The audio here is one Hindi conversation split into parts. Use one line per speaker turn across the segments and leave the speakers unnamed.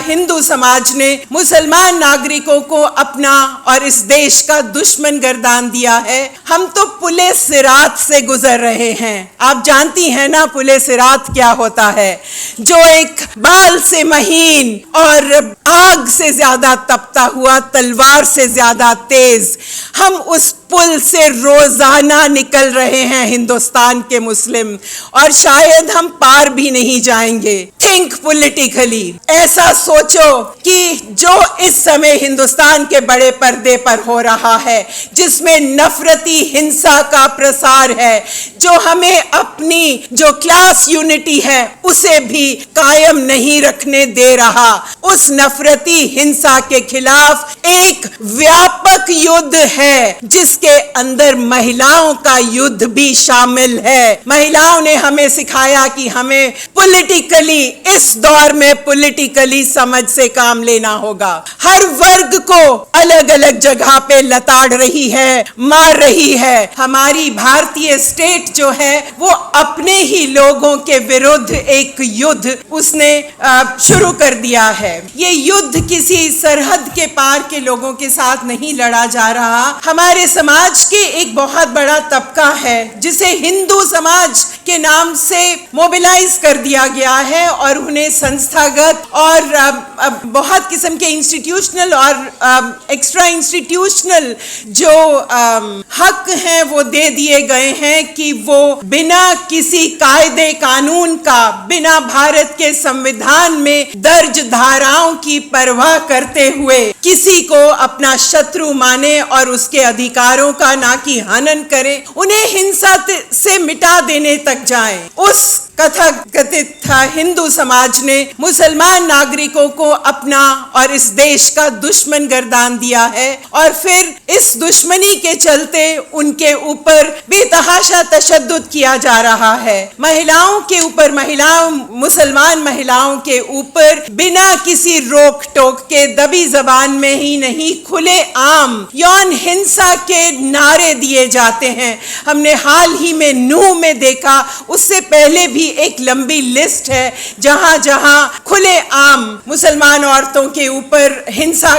हिंदू समाज ने मुसलमान नागरिकों को अपना और इस देश का दुश्मन गर्दान दिया है। हम तो पुले सिरात से गुजर रहे हैं। आप जानती हैं ना पुले सिरात क्या होता है, जो एक बाल से महीन और आग से ज्यादा तपता हुआ, तलवार से ज्यादा तेज। हम उस पुल से रोजाना निकल रहे हैं हिंदुस्तान के मुस्लिम, और शायद हम पार भी नहीं जाएंगे। थिंक पॉलिटिकली, ऐसा सोचो कि जो इस समय हिंदुस्तान के बड़े पर्दे पर हो रहा है, जिसमें नफरती हिंसा का प्रसार है, जो हमें अपनी जो क्लास यूनिटी है उसे भी कायम नहीं रखने दे रहा, उस नफरती हिंसा के खिलाफ एक व्यापक युद्ध है जिसके अंदर महिलाओं का युद्ध भी शामिल है। महिलाओं ने हमें सिखाया कि हमें पॉलिटिकली, इस दौर में पॉलिटिकली समझ से काम लेना होगा। हर वर्ग को अलग अलग जगह पे लताड़ रही है, मार रही है। हमारी भारतीय स्टेट जो है वो अपने ही लोगों के विरुद्ध एक युद्ध उसने शुरू कर दिया है। ये युद्ध किसी सरहद के पार के लोगों के साथ नहीं लड़ा जा रहा। हमारे समाज के एक बहुत बड़ा तबका है जिसे हिंदू समाज के नाम से मोबिलाइज कर दिया गया है, और उन्हें संस्थागत और बहुत किस्म के इंस्टीट्यूशनल और एक्स्ट्रा इंस्टीट्यूशनल जो हक हैं वो दे दिए गए हैं कि वो बिना किसी कायदे कानून का, बिना भारत के संविधान में दर्ज धाराओं की परवाह करते हुए किसी को अपना शत्रु माने और उसके अधिकारों का ना कि हनन करें, उन्हें हिंसा से मिटा देने तक जाएं। उस कथित हिंदू समाज ने मुसलमान नागरिकों को अपना और इस देश का दुश्मन गर्दान दिया है, और फिर इस दुश्मनी के चलते उनके ऊपर बेतहाशा तशद्दुद किया जा रहा है। महिलाओं के ऊपर, मुसलमान महिलाओं के ऊपर बिना किसी रोक टोक के दबी जबान में ही नहीं, खुले आम यौन हिंसा के नारे दिए जाते हैं। हमने हाल ही में नूह में देखा, उससे पहले भी एक लंबी लिस्ट है जहां जहां खुले आम मुसलमान औरतों के ऊपर हिंसा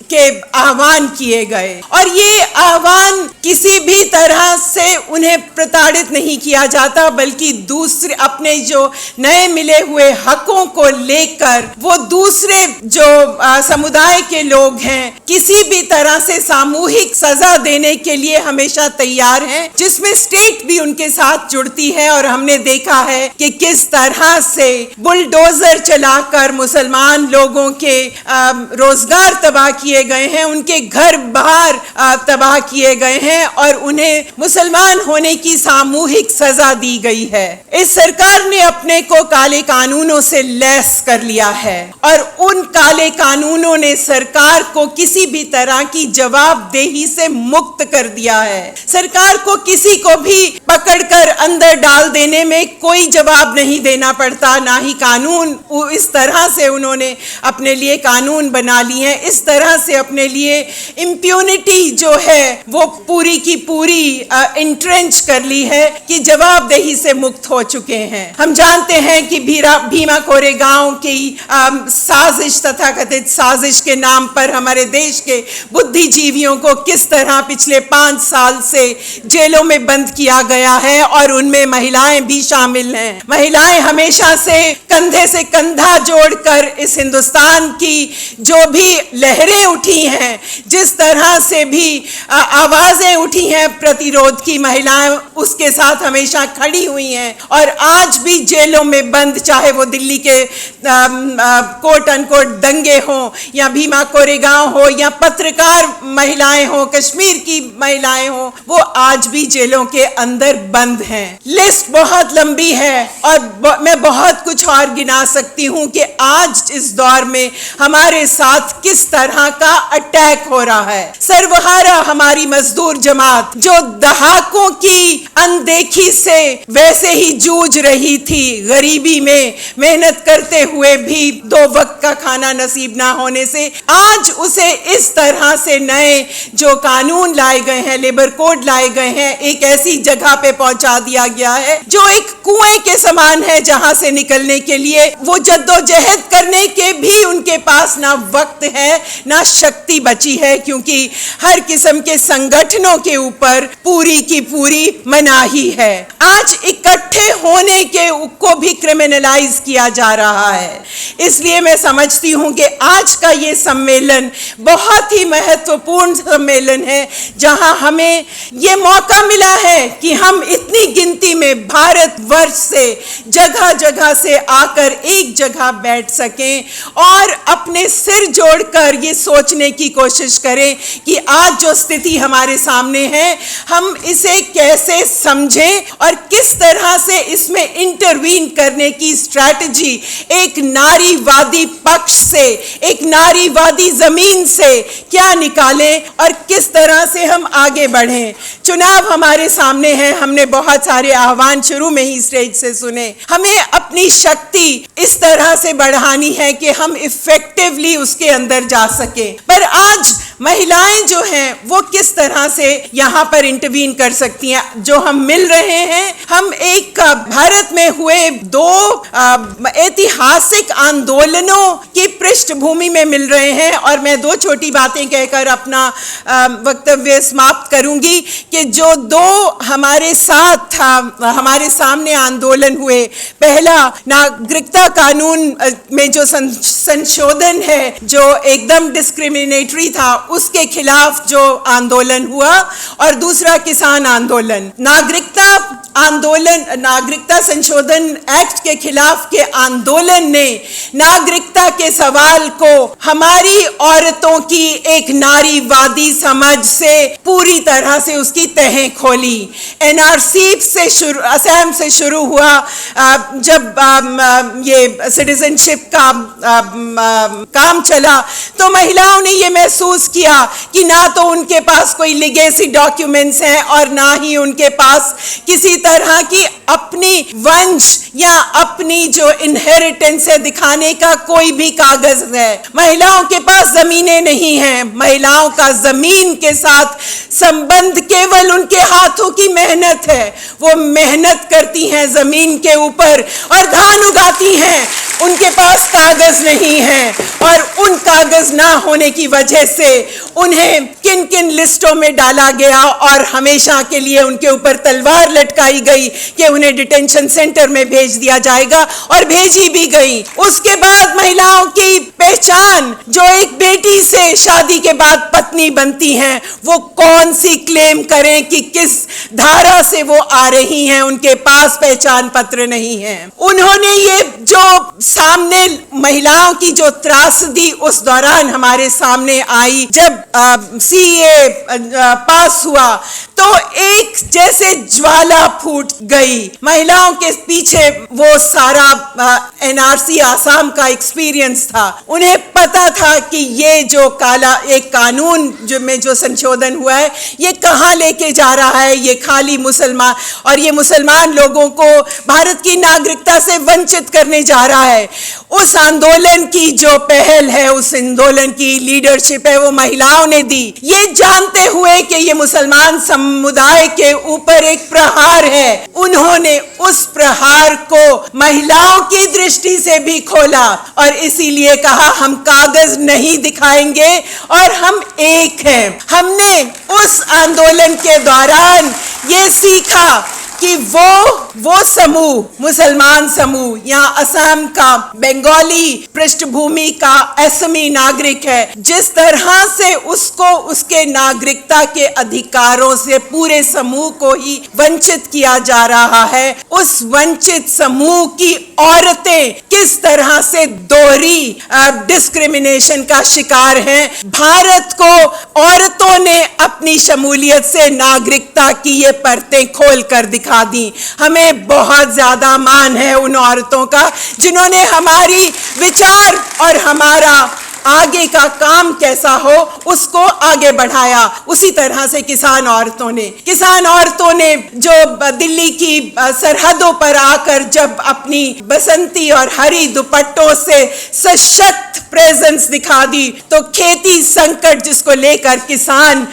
के आह्वान किए गए, और ये आह्वान किसी भी तरह से उन्हें प्रताड़ित नहीं किया जाता, बल्कि दूसरे अपने जो नए मिले हुए हकों को लेकर वो दूसरे जो समुदाय के लोग हैं किसी भी तरह से सामूहिक सजा देने के लिए हमेशा तैयार हैं, जिसमें स्टेट भी उनके साथ जुड़ती है। और हमने देखा है कि किस तरह से बुलडोजर चलाकर मुसलमान लोगों के रोजगार तबाह किए गए हैं, उनके घर बाहर तबाह किए गए हैं, और उन्हें मुसलमान होने की सामूहिक सजा दी गई है। इस सरकार ने अपने को काले कानूनों से लैस कर लिया है, और उन काले कानूनों ने सरकार को किसी भी तरह की जवाबदेही से मुक्त कर दिया है। सरकार को किसी को भी पकड़कर अंदर डाल देने में कोई जवाब नहीं देना पड़ता, ना ही कानून। इस तरह से उन्होंने अपने लिए कानून बना लिए हैं, इस तरह से अपने लिए इम्प्यूनिटी जो है वो पूरी की पूरी इंट्रेंच कर ली है कि जवाबदेही से मुक्त हो चुके हैं। हम जानते हैं कि भीमा कोरेगांव की साजिश, तथा कथित साजिश के नाम पर हमारे देश के बुद्धिजीवियों को किस तरह पिछले 5 साल से जेलों में बंद किया गया है, और उनमें महिलाएं भी शामिल हैं। महिलाएं हमेशा से कंधा जोड़कर इस हिंदुस्तान की जो भी लहरें उठी हैं, जिस तरह से भी आवाजें उठी हैं प्रतिरोध की, महिलाएं उसके साथ हमेशा खड़ी हुई हैं, और आज भी जेलों में बंद, चाहे वो दिल्ली के कोट अनकोट दंगे हों, या भीमा कोरेगांव हो, या पत्रकार महिलाएं हो, कश्मीर की महिलाएं हो, वो आज भी जेलों के अंदर बंद हैं। लिस्ट बहुत लंबी है, और मैं बहुत कुछ और गिना सकती हूं कि आज इस दौर में हमारे साथ किस तरह का अटैक हो रहा है। सर्वहारा हमारी मजदूर जमात जो दहाकों की अनदेखी से वैसे ही जूझ रही थी, गरीबी में मेहनत करते हुए भी 2 वक्त का खाना नसीब ना होने से, आज उसे इस तरह से नए जो कानून लाए गए हैं, लेबर कोड लाए गए हैं, एक ऐसी जगह पे पहुंचा दिया गया है जो एक कुएं के समान है, जहां से निकलने के लिए वो जद्दोजहद करने के भी उनके पास ना वक्त है ना शक्ति बची है, क्योंकि हर किस्म के संगठनों के ऊपर पूरी की पूरी मनाही है। आज इकट्ठे होने के को भी क्रिमिनलाइज किया जा रहा है। इसलिए मैं समझती हूं कि आज का ये सम्मेलन बहुत ही महत्वपूर्ण सम्मेलन है, जहां हमें ये मौका मिला है कि हम इतनी गिनती में भारतवर्ष से जगह जगह से आकर एक जगह बैठ सकें और अपने सिर जोड़कर ये सोचने की कोशिश करें कि आज जो स्थिति हमारे सामने है हम इसे कैसे समझें और किस तरह से इसमें इंटरवीन करने की स्ट्रैटेजी एक नारीवादी पक्ष से, एक नारीवादी जमीन से क्या निकालें और किस तरह से हम आगे बढ़ें। चुनाव हमारे सामने है, हमने बहुत सारे आह्वान शुरू में ही स्टेज से सुने। हमें अपनी शक्ति इस तरह से बढ़ानी है कि हम इफेक्टिवली उसके अंदर जा सके। पर आज महिलाएं जो हैं वो किस तरह से यहाँ पर इंटरवीन कर सकती हैं। जो हम मिल रहे हैं, हम एक भारत में हुए दो ऐतिहासिक आंदोलनों की पृष्ठभूमि में मिल रहे हैं और मैं दो छोटी बातें कहकर अपना वक्तव्य समाप्त करूंगी कि जो दो हमारे साथ हमारे सामने आंदोलन हुए, पहला नागरिकता कानून में जो संशोधन है जो एकदम डिस्क्रिमिनेटरी था उसके खिलाफ जो आंदोलन हुआ, और दूसरा किसान आंदोलन। नागरिकता संशोधन एक्ट के खिलाफ के आंदोलन ने नागरिकता के सवाल को हमारी औरतों की एक नारीवादी समझ से पूरी तरह से उसकी तहें खोली। एनआरसी से शुरू, असम से शुरू हुआ, जब ये सिटीजनशिप का काम चला तो महिलाओं ने ये महसूस किया कि ना तो उनके पास कोई लीगेसी डॉक्यूमेंट्स हैं और ना ही उनके पास किसी तरह की अपनी वंश या अपनी जो इनहेरिटेंस है दिखाने का कोई भी कागज है। महिलाओं के पास जमीनें नहीं हैं, महिलाओं का जमीन के साथ संबंध केवल उनके हाथों की मेहनत है। वो मेहनत करती हैं जमीन के ऊपर और धान उगाती हैं, उनके पास कागज नहीं है और उन कागज ना होने की वजह से उन्हें किन किन लिस्टों में डाला गया और हमेशा के लिए उनके ऊपर तलवार लटकाई गई कि उन्हें डिटेंशन सेंटर में भेज दिया जाएगा, और भेजी भी गई। उसके बाद महिलाओं की पहचान, जो एक बेटी से शादी के बाद पत्नी बनती हैं, वो कौन सी क्लेम करें कि किस धारा से वो आ रही हैं, उनके पास पहचान पत्र नहीं है। उन्होंने ये जो सामने महिलाओं की जो त्रासदी उस दौरान हमारे सामने आई, जब सीए पास हुआ तो एक जैसे ज्वाला फूट गई। महिलाओं के पीछे वो सारा एनआरसी आसाम का एक्सपीरियंस था। उन्हें पता था कि ये जो एक कानून में जो संशोधन हुआ है ये कहाँ लेके जा रहा है। ये खाली मुसलमान लोगों को भारत की नागरिकता से वंचित करने जा रहा है। उस आंदोलन की जो पहल है, उस आंदोलन की लीडरशिप है, वो महिलाओं ने दी, ये जानते हुए कि ये मुसलमान समुदाय के ऊपर एक प्रहार है। उन्होंने उस प्रहार को महिलाओं की दृष्टि से भी खोला और इसीलिए कहा हम कागज नहीं दिखाएंगे और हम एक हैं। हमने उस आंदोलन के दौरान ये सीखा कि वो समूह, मुसलमान समूह, यहाँ असम का बंगाली पृष्ठभूमि का असमी नागरिक है, जिस तरह से उसको उसके नागरिकता के अधिकारों से पूरे समूह को ही वंचित किया जा रहा है, उस वंचित समूह की औरतें किस तरह से दोहरी डिस्क्रिमिनेशन का शिकार हैं। भारत को औरतों ने अपनी शमूलियत से नागरिकता की ये परतें खोल कर दिखा दी। हमें बहुत ज्यादा मान है उन औरतों का जिन्होंने हमारी विचार और हमारा आगे का काम कैसा हो उसको आगे बढ़ाया। उसी तरह से किसान औरतों ने जो दिल्ली की सरहदों पर आकर जब अपनी बसंती और हरी दुपट्टों से सशक्त प्रेजेंस दिखा दी, तो खेती संकट जिसको लेकर किसान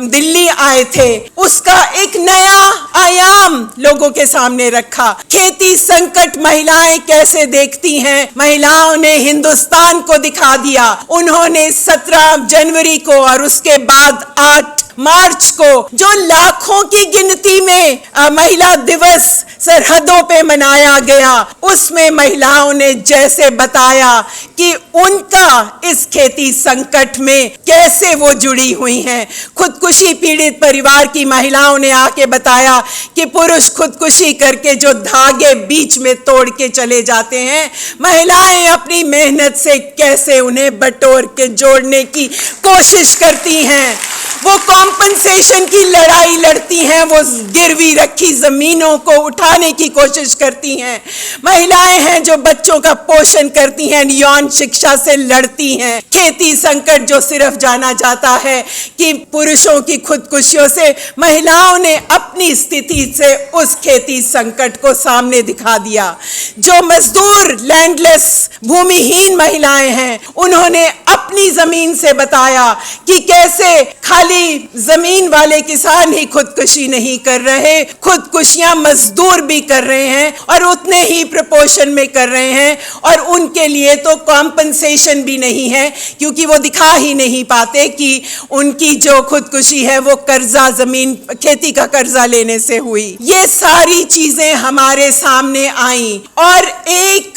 दिल्ली आए थे उसका एक नया आयाम लोगों के सामने रखा। खेती संकट महिलाएं कैसे देखती हैं, महिलाओं ने हिंदुस्तान को दिखा दिया। उन्होंने 17 जनवरी को और उसके बाद 8 मार्च को जो लाखों की गिनती में महिला दिवस सरहदों पे मनाया गया, उसमें महिलाओं ने जैसे बताया कि उनका इस खेती संकट में कैसे वो जुड़ी हुई हैं। खुदकुशी पीड़ित परिवार की महिलाओं ने आके बताया कि पुरुष खुदकुशी करके जो धागे बीच में तोड़ के चले जाते हैं, महिलाएं अपनी मेहनत से कैसे उन्हें बटोर के जोड़ने की कोशिश करती हैं। वो कॉम्पनसेशन की लड़ाई लड़ती हैं, वो गिरवी रखी जमीनों को उठाने की कोशिश करती हैं। महिलाएं हैं जो बच्चों का पोषण करती हैं, यौन शिक्षा से लड़ती हैं। खेती संकट जो सिर्फ जाना जाता है कि पुरुषों की खुदकुशियों से, महिलाओं ने अपनी स्थिति से उस खेती संकट को सामने दिखा दिया। जो मजदूर लैंडलेस भूमिहीन महिलाएं हैं, उन्होंने अपनी जमीन से बताया कि कैसे खाली जमीन वाले किसान ही खुदकुशी नहीं कर रहे, खुदकुशियां मजदूर भी कर रहे हैं और उतने ही प्रपोर्शन में कर रहे हैं, और उनके लिए तो कॉम्पनसेशन भी नहीं है क्योंकि वो दिखा ही नहीं पाते कि उनकी जो खुदकुशी है वो कर्जा, जमीन खेती का कर्जा लेने से हुई। ये सारी चीजें हमारे सामने आई और एक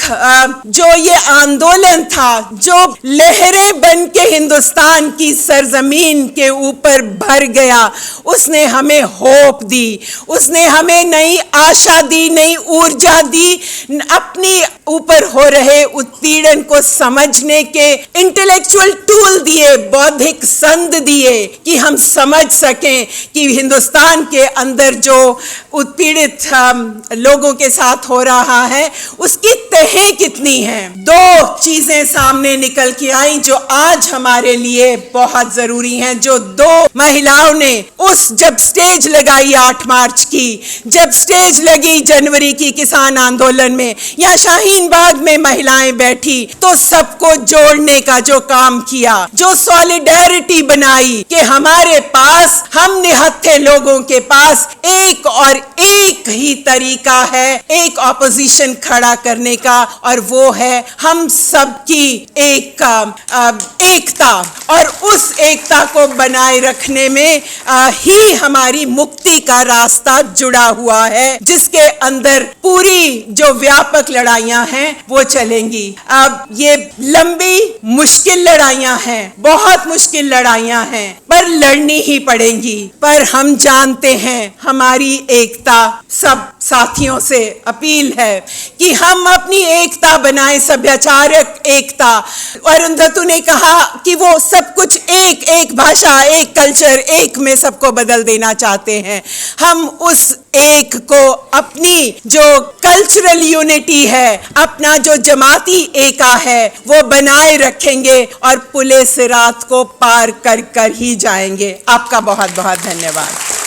जो ये आंदोलन था जो लहरें बन के हिंदुस्तान की सरजमीन के ऊपर भर गया, उसने हमें होप दी, उसने हमें नई आशा दी, नई ऊर्जा दी, अपनी ऊपर हो रहे उत्पीड़न को समझने के इंटेलेक्चुअल टूल दिए, बौद्धिक संद दिए कि हम समझ सकें कि हिंदुस्तान के अंदर जो उत्पीड़ित लोगों के साथ हो रहा है उसकी तहें कितनी हैं। दो चीजें सामने निकल के आई जो आज हमारे लिए बहुत जरूरी हैं, जो दो महिलाओं ने उस जब स्टेज लगाई 8 मार्च की, जब स्टेज लगी जनवरी की किसान आंदोलन में या शाहीन बाग में महिलाएं बैठी, तो सबको जोड़ने का जो काम किया, जो सॉलिडेरिटी बनाई कि हमारे पास, हम निहत्थे लोगों के पास एक और एक ही तरीका है एक ऑपोजिशन खड़ा करने का, और वो है हम सबकी एकता, और उस एकता को बनाए रखने में ही हमारी मुक्ति का रास्ता जुड़ा हुआ है, जिसके अंदर पूरी जो व्यापक लड़ाइयां हैं वो चलेंगी। अब ये लंबी मुश्किल लड़ाइयां हैं, बहुत मुश्किल लड़ाइयां हैं, पर लड़नी ही पड़ेंगी। पर हम जानते हैं, हमारी एकता, सब साथियों से अपील है कि हम अपनी एकता बनाए, सभ्याचारक एकता। अरुंधति ने कहा कि वो सब कुछ एक भाषा, एक कल्चर, एक में सबको बदल देना चाहते हैं। हम उस एक को, अपनी जो कल्चरल यूनिटी है, अपना जो जमाती एका है, वो बनाए रखेंगे और पुले सिरात को पार कर ही जाएंगे। आपका बहुत बहुत धन्यवाद।